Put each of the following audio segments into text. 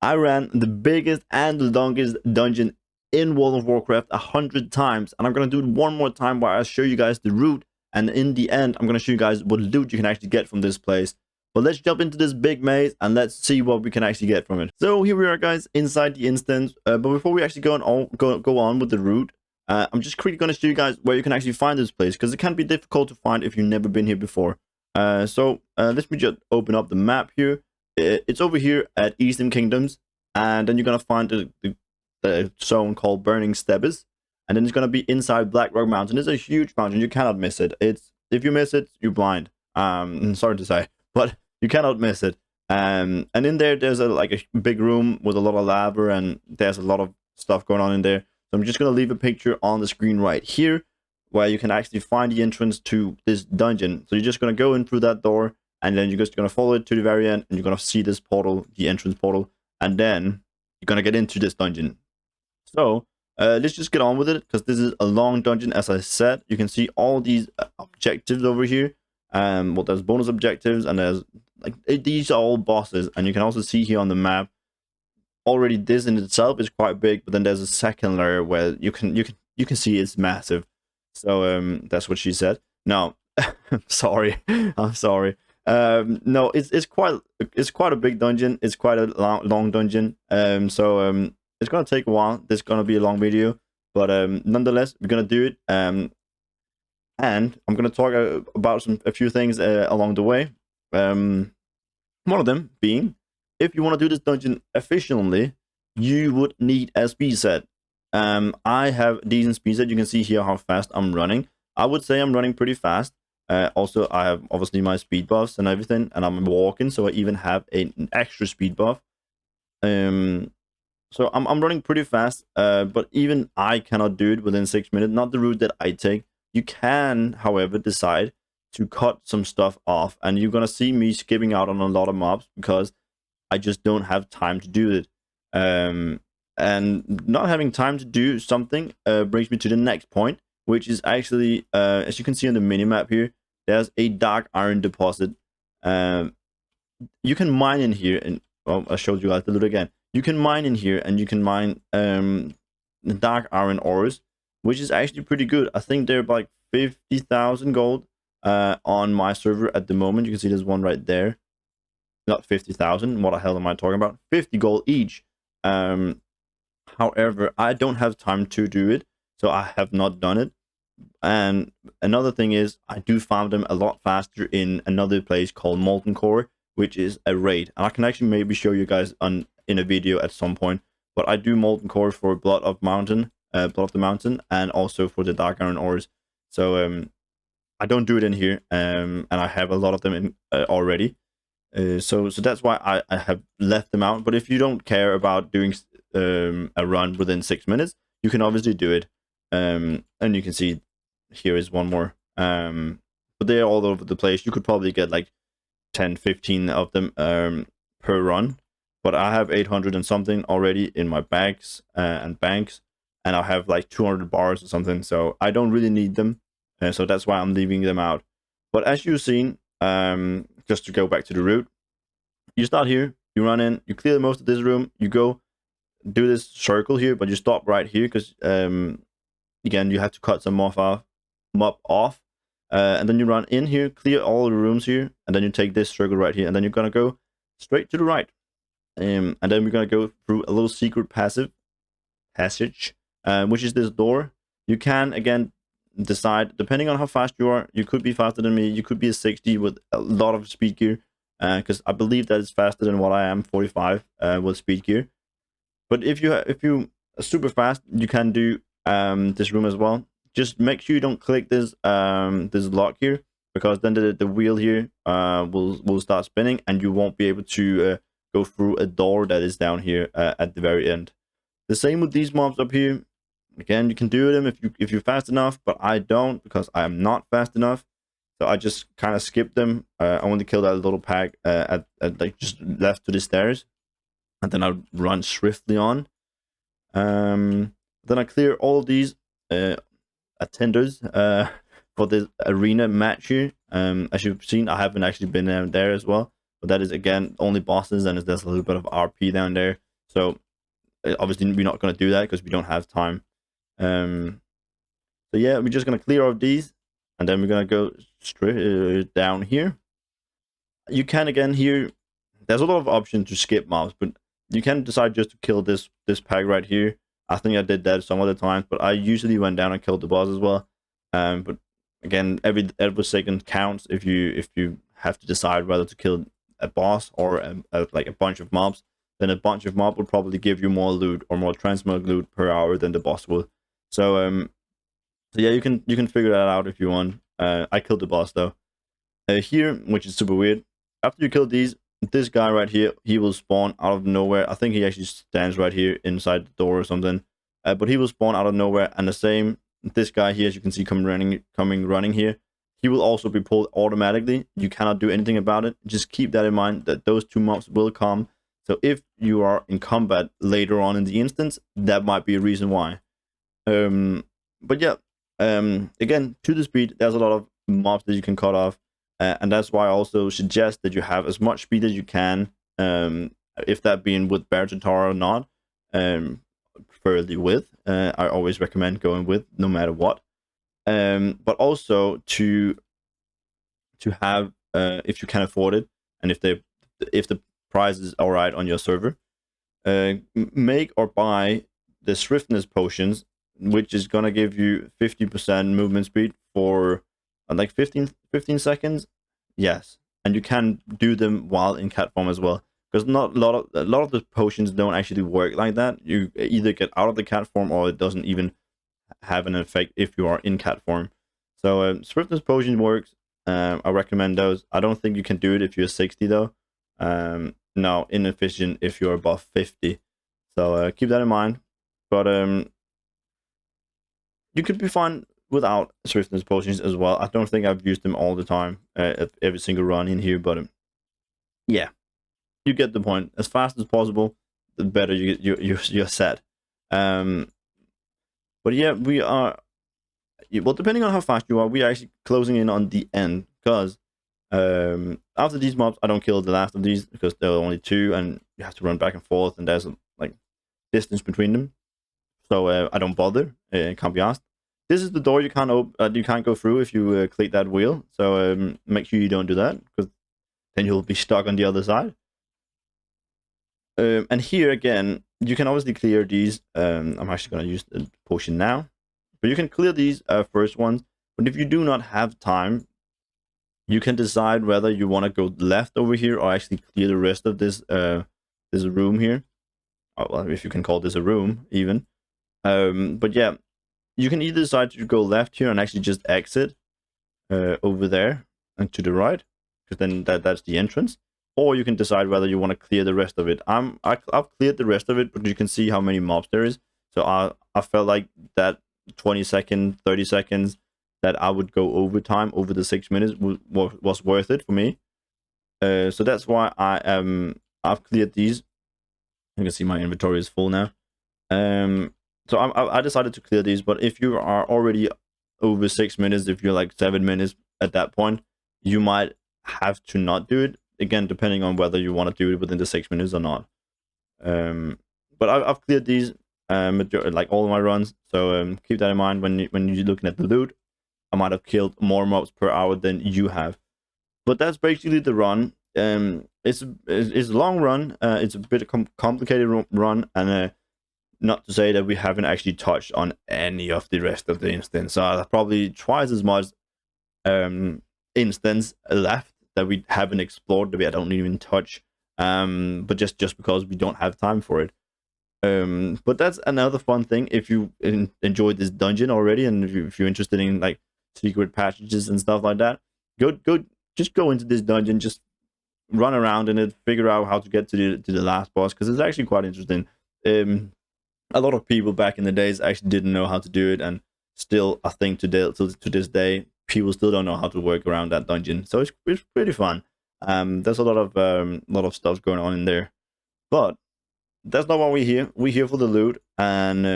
I ran the biggest and the longest dungeon in World of Warcraft 100 times, and I'm gonna do it one more time where I show you guys the route, and in the end I'm gonna show you guys what loot you can actually get from this place. But let's jump into this big maze and let's see what we can actually get from it. So here we are, guys, inside the instance. But before we actually go on with the route, I'm just quickly gonna show you guys where you can actually find this place, because it can be difficult to find if you've never been here before. Let me just open up the map here. It's over here at Eastern Kingdoms, and then you're gonna find the zone called Burning Steppes, and then it's gonna be inside Blackrock Mountain. It's a huge mountain, you cannot miss it. If you miss it, you're blind. Sorry to say, but you cannot miss it. And in there's a big room with a lot of lava, and there's a lot of stuff going on in there. So I'm just gonna leave a picture on the screen right here, where you can actually find the entrance to this dungeon. So you're just gonna go in through that door, and then you're just gonna follow it to the very end, and you're gonna see this portal, the entrance portal, and then you're gonna get into this dungeon. So let's just get on with it, because this is a long dungeon. As I said, you can see all these objectives over here. Well, there's bonus objectives, and there's these are all bosses, and you can also see here on the map already this in itself is quite big, but then there's a second layer where you can see it's massive. So that's what she said. No, sorry, I'm sorry. No, it's quite a big dungeon. It's quite a long dungeon. It's gonna take a while. This is gonna be a long video, but nonetheless, we're gonna do it. And I'm gonna talk about a few things along the way. One of them being, if you want to do this dungeon efficiently, you would need a speed set. I have a decent speed set. You can see here how fast I'm running. I would say I'm running pretty fast. Also, I have obviously my speed buffs and everything, and I'm walking, so I even have an extra speed buff. So I'm running pretty fast, but even I cannot do it within 6 minutes. Not the route that I take. You can, however, decide to cut some stuff off, and you're gonna see me skipping out on a lot of mobs because I just don't have time to do it. And not having time to do something brings me to the next point, which is actually, as you can see on the minimap here, there's a dark iron deposit. You can mine in here, and well, I showed you guys the loot again. You can mine in here, and you can mine the dark iron ores, which is actually pretty good. I think they're like 50,000 gold on my server at the moment. You can see there's one right there. Not 50,000. What the hell am I talking about? 50 gold each. However, I don't have time to do it, so I have not done it. And another thing is, I do farm them a lot faster in another place called Molten Core, which is a raid. And I can actually maybe show you guys in a video at some point. But I do Molten Core for Blood of the Mountain, and also for the Dark Iron ores. So I don't do it in here, and I have a lot of them in already. So that's why I have left them out. But if you don't care about doing a run within 6 minutes, you can obviously do it. And you can see here is one more. But they're all over the place. You could probably get like 10, 15 of them per run. But I have 800 and something already in my bags and banks, and I have like 200 bars or something. So I don't really need them. So that's why I'm leaving them out. But as you've seen, just to go back to the route, you start here, you run in, you clear most of this room, you go do this circle here, but you stop right here because again, you have to cut some mob off, and then you run in here, clear all the rooms here, and then you take this circle right here, and then you're gonna go straight to the right, and then we're gonna go through a little secret passage, which is this door. You can again decide, depending on how fast you are. You could be faster than me, you could be a 60 with a lot of speed gear, because I believe that it's faster than what I am, 45 with speed gear. But if you are super fast, you can do this room as well. Just make sure you don't click this this lock here, because then the wheel here will start spinning, and you won't be able to go through a door that is down here at the very end. The same with these mobs up here. Again, you can do them if you're fast enough, but I don't, because I am not fast enough. So I just kind of skip them. I only kill that little pack at like just left to the stairs, and then I run swiftly on. Then I clear all of these attenders for this arena match here. As you've seen, I haven't actually been down there as well, but that is again only bosses, and there's a little bit of RP down there. So obviously we're not going to do that because we don't have time. So yeah, we're just going to clear off these, and then we're going to go straight down here. You can again here, there's a lot of options to skip mobs, but you can decide just to kill this pack right here. I think I did that some other times, but I usually went down and killed the boss as well. But again, every second counts if you have to decide whether to kill a boss or like a bunch of mobs. Then a bunch of mob will probably give you more loot or more transmog loot per hour than the boss will. So so yeah, you can figure that out if you want. I killed the boss though. Here, which is super weird. After you kill these, this guy right here, he will spawn out of nowhere. I think he actually stands right here inside the door or something. But he will spawn out of nowhere, and the same, this guy here, as you can see, coming running here, he will also be pulled automatically. You cannot do anything about it. Just keep that in mind that those two mobs will come. So if you are in combat later on in the instance, that might be a reason why. But yeah, again, to the speed, there's a lot of mobs that you can cut off. And that's why I also suggest that you have as much speed as you can, if that being with Baratatar or not, preferably with. I always recommend going with, no matter what. But also to have, if you can afford it, and if the price is alright on your server, make or buy the Swiftness Potions, which is gonna give you 50% movement speed for like 15 seconds. Yes, and you can do them while in cat form as well, because not a lot of the potions don't actually work like that. You either get out of the cat form, or it doesn't even have an effect if you are in cat form. So Swiftness Potion works. I recommend those. I don't think you can do it if you're 60 though. No, inefficient if you're above 50. So keep that in mind. But you could be fine without Swiftness Potions as well. I don't think I've used them all the time, every single run in here, but yeah, you get the point. As fast as possible, the better you're set. But yeah, we are, well, depending on how fast you are, we are actually closing in on the end, because after these mobs, I don't kill the last of these because there are only two, and you have to run back and forth, and there's like distance between them. So I don't bother. It can't be asked. This is the door you can't go through if you click that wheel. So make sure you don't do that, because then you'll be stuck on the other side. And here again, you can obviously clear these. I'm actually going to use the potion now, but you can clear these first ones. But if you do not have time, you can decide whether you want to go left over here or actually clear the rest of this this room here. Oh, well, if you can call this a room even. But yeah, you can either decide to go left here and actually just exit over there and to the right, because then that's the entrance. Or you can decide whether you want to clear the rest of it. I've cleared the rest of it, but you can see how many mobs there is. So I felt like that 20 seconds, 30 seconds that I would go overtime over the 6 minutes was worth it for me. So that's why I've cleared these. You can see my inventory is full now. So I decided to clear these, but if you are already over 6 minutes, if you're like 7 minutes at that point, you might have to not do it. Again, depending on whether you want to do it within the 6 minutes or not. But I've cleared these like all of my runs, so keep that in mind when you're looking at the loot. I might have killed more mobs per hour than you have, but that's basically the run. It's a long run. It's a bit complicated run, and not to say that we haven't actually touched on any of the rest of the instance. So probably twice as much instance left that we haven't explored, that we don't even touch, but just because we don't have time for it. But that's another fun thing. If you enjoyed this dungeon already, and if you're interested in like secret passages and stuff like that, just go into this dungeon, just run around in it, figure out how to get to the last boss, because it's actually quite interesting. A lot of people back in the days actually didn't know how to do it, and still, I think to this day, people still don't know how to work around that dungeon. So it's pretty fun. There's a lot of stuff going on in there, but that's not why we're here. We're here for the loot, and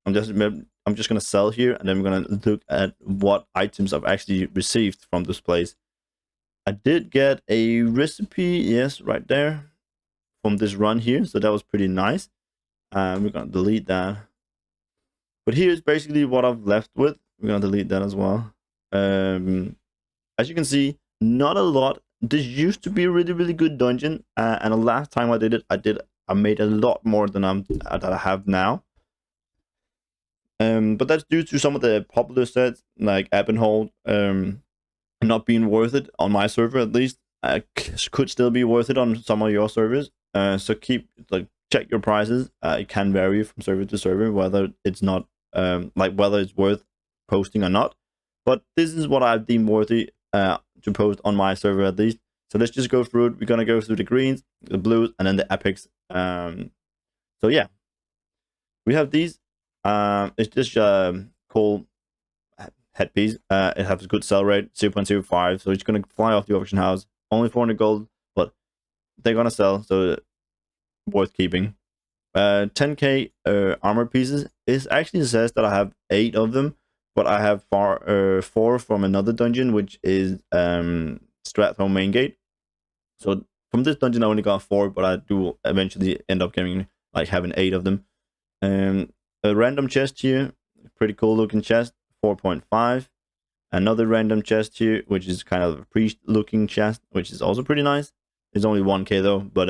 I'm just gonna sell here, and then we're gonna look at what items I've actually received from this place. I did get a recipe, yes, right there, from this run here, so that was pretty nice. We're gonna delete that. But here's basically what I've left with. We're gonna delete that as well. As you can see, not a lot. This used to be a really good dungeon, and the last time I did it, I made a lot more than that I have now. But that's due to some of the popular sets like Ebonhold not being worth it on my server, at least. Could still be worth it on some of your servers. So check your prices. It can vary from server to server whether it's not whether it's worth posting or not. But this is what I've deemed worthy to post on my server, at least. So let's just go through it. We're gonna go through the greens, the blues, and then the epics. So yeah, we have these. It's just cool headpiece. It has a good sell rate, 0.05. So it's gonna fly off the auction house. Only 400 gold, but they're gonna sell, so worth keeping. 10k armor pieces. It actually says that I have 8 of them, but I have 4 from another dungeon, which is Stratholme Main Gate. So from this dungeon I only got 4, but I do eventually end up getting having 8 of them. A random chest here, pretty cool looking chest, 4.5. Another random chest here, which is kind of a priest looking chest, which is also pretty nice. It's only 1k though, but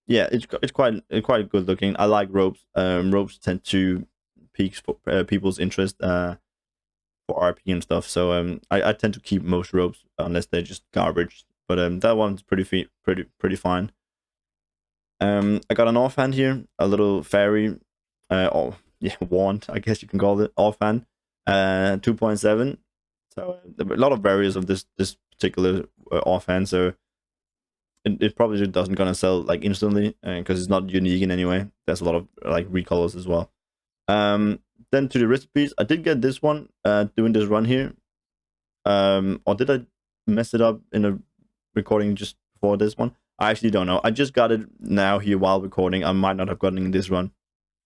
yeah, it's quite good looking. I like ropes. Ropes tend to pique people's interest for RP and stuff. So I tend to keep most ropes unless they're just garbage. But that one's pretty fine. I got an offhand here, a little fairy, wand, I guess you can call it, offhand, 2.7. So a lot of variants of this particular offhand. So it probably just doesn't gonna sell instantly because it's not unique in any way. There's a lot of recolors as well. Then to the recipes, I did get this one doing this run here. Or did I mess it up in a recording just before this one? I actually don't know. I just got it now here while recording. I might not have gotten in this run,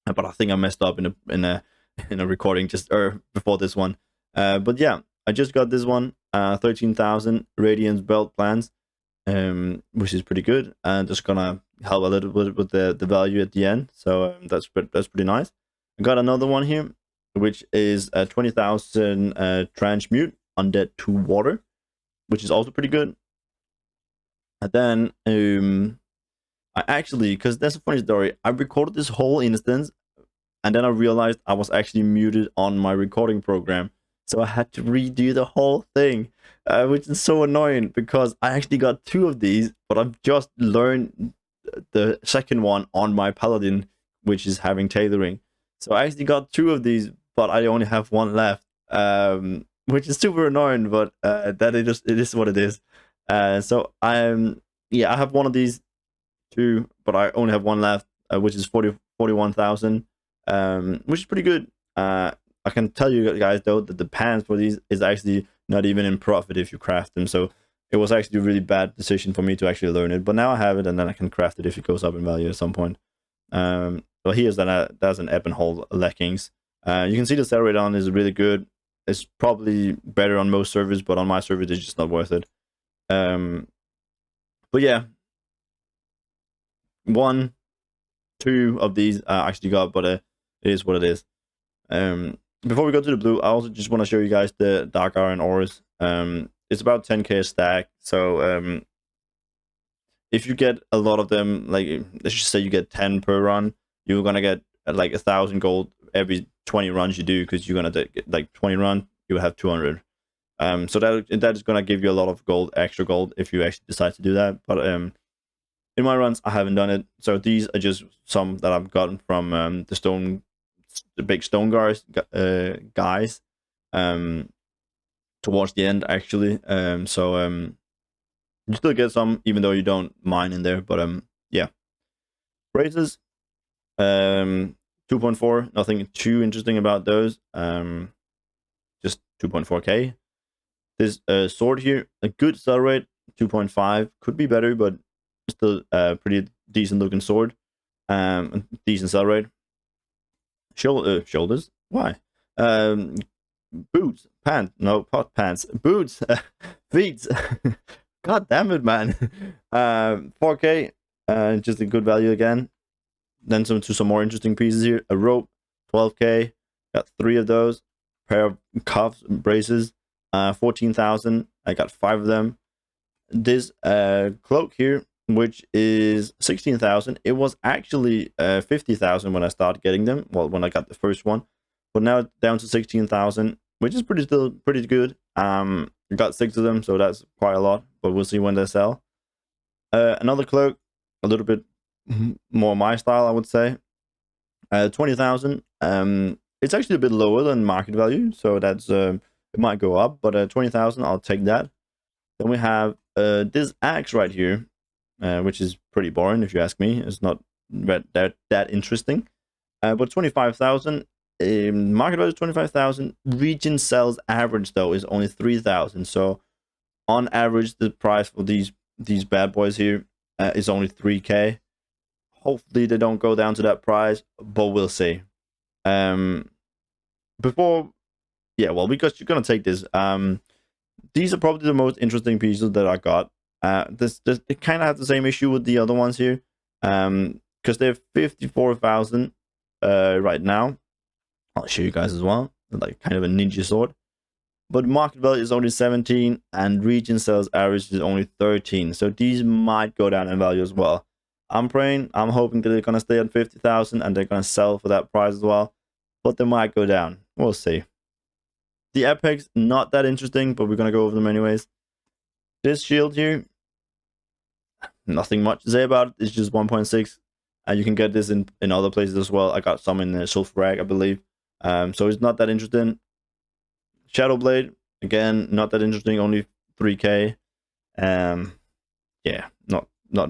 but I think I messed up in a recording just before this one. But yeah, I just got this one. 13,000 Radiance belt plans, which is pretty good, and just gonna help a little bit with the value at the end. So that's pretty nice. I got another one here, which is 20,000 transmute undead to water, which is also pretty good. And then I actually, because that's a funny story, I recorded this whole instance, and then I realized I was actually muted on my recording program. So I had to redo the whole thing, which is so annoying because I actually got 2 of these, but I've just learned the second one on my paladin, which is having tailoring. So I actually got 2 of these, but I only have 1 left, which is super annoying, but that it is what it is. So I have 1 of these 2, but I only have 1 left, which is 41,000, which is pretty good. I can tell you guys though that the pants for these is actually not even in profit if you craft them. So it was actually a really bad decision for me to actually learn it. But now I have it, and then I can craft it if it goes up in value at some point. Well, here's that's an Ebonhold leggings. You can see the sell rate on is really good. It's probably better on most servers, but on my server it's just not worth it. But yeah, 1, 2 of these I actually got, but it is what it is. Before we go to the blue, I also just want to show you guys the dark iron ores. It's about 10k a stack. So if you get a lot of them, let's just say you get 10 per run, you're gonna get 1,000 gold every 20 runs you do, because you're gonna get 20 run, you have 200. So that is gonna give you a lot of gold, extra gold, if you actually decide to do that. But in my runs, I haven't done it. So these are just some that I've gotten from the big stone guys towards the end, actually. You still get some even though you don't mine in there, but yeah. Raises, 2.4, nothing too interesting about those. Just 2.4k. This sword here, a good sell rate, 2.5, could be better, but still pretty decent looking sword. Decent sell rate. Shoulders, why? Boots, pants, no, pot pants, boots, feet. God damn it, man. 4k, Just a good value again. Then some more interesting pieces here. A rope, 12k. Got 3 of those. Pair of cuffs, braces, 14,000. I got 5 of them. This cloak here, which is 16,000. It was actually 50,000 when I started getting them. Well, when I got the first one, but now it's down to 16,000, which is still pretty good. I got 6 of them, so that's quite a lot. But we'll see when they sell. Another cloak, a little bit more my style, I would say. 20,000. It's actually a bit lower than market value, so that's it might go up, but 20,000, I'll take that. Then we have this axe right here, which is pretty boring if you ask me. It's not that interesting. But 25,000. Market value is 25,000. Region sales average though is only 3,000. So on average, the price for these bad boys here is only 3k. Hopefully they don't go down to that price, but we'll see. Because you're gonna take this. These are probably the most interesting pieces that I got. They kind of have the same issue with the other ones here, because they're 54,000 right now. I'll show you guys as well, like kind of a ninja sword. But market value is only 17, and region sales average is only 13. So these might go down in value as well. I'm hoping that they're gonna stay at 50,000 and they're gonna sell for that price as well. But they might go down. We'll see. The epics, not that interesting, but we're gonna go over them anyways. This shield here, nothing much to say about it. It's just 1.6, and you can get this in other places as well. I got some in the Sulfur Rag, I believe. So it's not that interesting. Shadow Blade, again, not that interesting. Only 3k. Yeah, not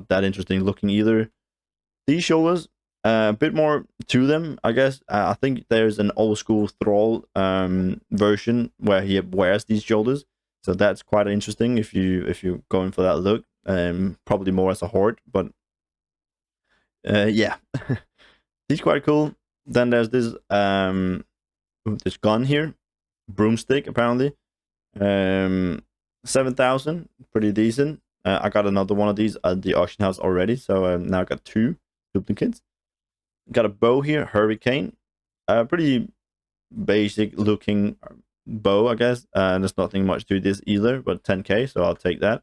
that interesting looking either. These shoulders, a bit more to them, I guess. I think there's an old school Thrall version where he wears these shoulders, so that's quite interesting if you're going for that look. Probably more as a horde, but yeah, he's quite cool. Then there's this gun here, broomstick apparently, 7,000, pretty decent. I got another one of these at the auction house already, so now I got 2 duplicates. Got a bow here, Hurricane, pretty basic looking bow, I guess. There's nothing much to this either, but 10k, so I'll take that.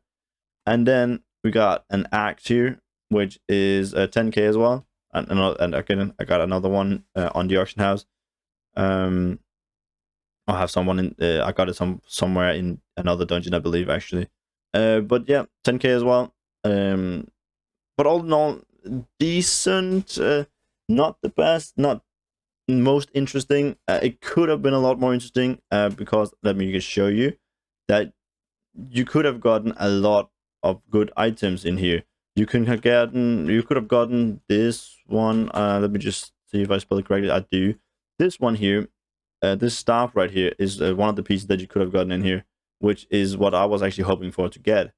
And then we got an axe here, which is 10k as well. And again, I got another one on the auction house. I'll have someone in. I got it somewhere in another dungeon, I believe, actually. But yeah, 10k as well. But all in all, decent. Not the best, not most interesting. It could have been a lot more interesting, because let me just show you that you could have gotten a lot of good items in here. You could have gotten this one. Let me just see if I spell it correctly. I do. This one here, this staff right here is one of the pieces that you could have gotten in here, which is what I was actually hoping for to get.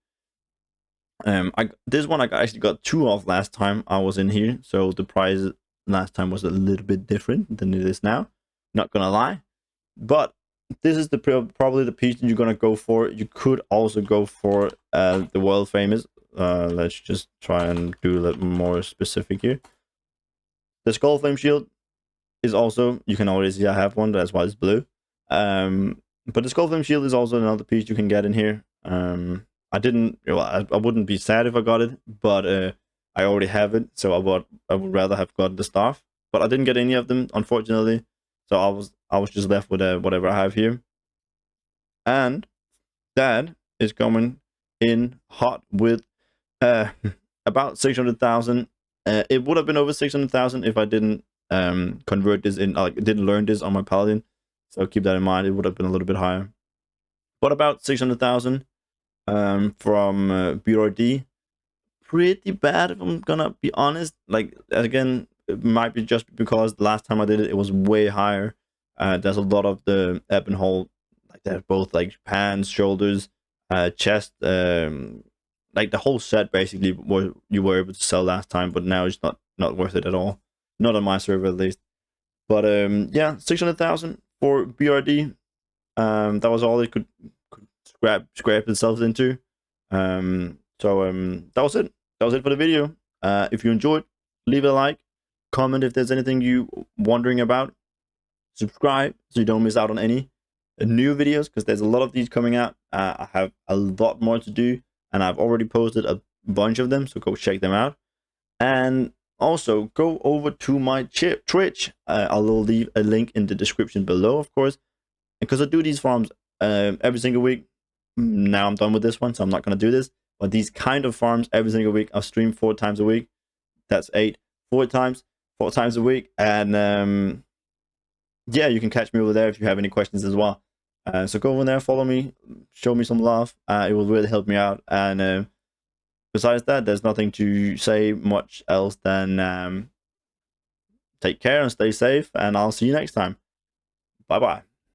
This one I actually got 2 of last time I was in here, so the price last time was a little bit different than it is now, not gonna lie. But this is probably the piece that you're gonna go for. You could also go for the world famous. Let's just try and do a little more specific here. The Skull Flame Shield is also, you can already see I have one, that's why it's blue. But the Skull Flame Shield is also another piece you can get in here. I wouldn't be sad if I got it, but I already have it, so I would rather have got the staff, but I didn't get any of them, unfortunately. So I was just left with whatever I have here, and that is coming in hot with about 600,000. It would have been over 600,000 if I didn't convert this in, like didn't learn this on my paladin. So keep that in mind. It would have been a little bit higher, but about 600,000 from BRD. Pretty bad if I'm gonna be honest. Like, again, it might be just because the last time I did it, it was way higher. There's a lot of the Ebon Hole, like they're both like hands, shoulders, chest, like the whole set basically you were able to sell last time, but now it's not worth it at all. Not on my server at least. But yeah, 600,000 for BRD. That was all it could scrape itself into. So that was it. That was it for the video. If you enjoyed, leave a like, comment if there's anything you wondering about, subscribe so you don't miss out on any new videos, because there's a lot of these coming out. I have a lot more to do, and I've already posted a bunch of them, so go check them out. And also go over to my Twitch. I'll leave a link in the description below, of course, because I do these farms every single week. Now I'm done with this one, so I'm not going to do this, but these kind of farms every single week. I'll stream 4 times a week. That's 8, 4 times a week. And yeah, you can catch me over there if you have any questions as well. So go over there, follow me, show me some love. It will really help me out. And besides that, there's nothing to say much else than take care and stay safe, and I'll see you next time. Bye bye.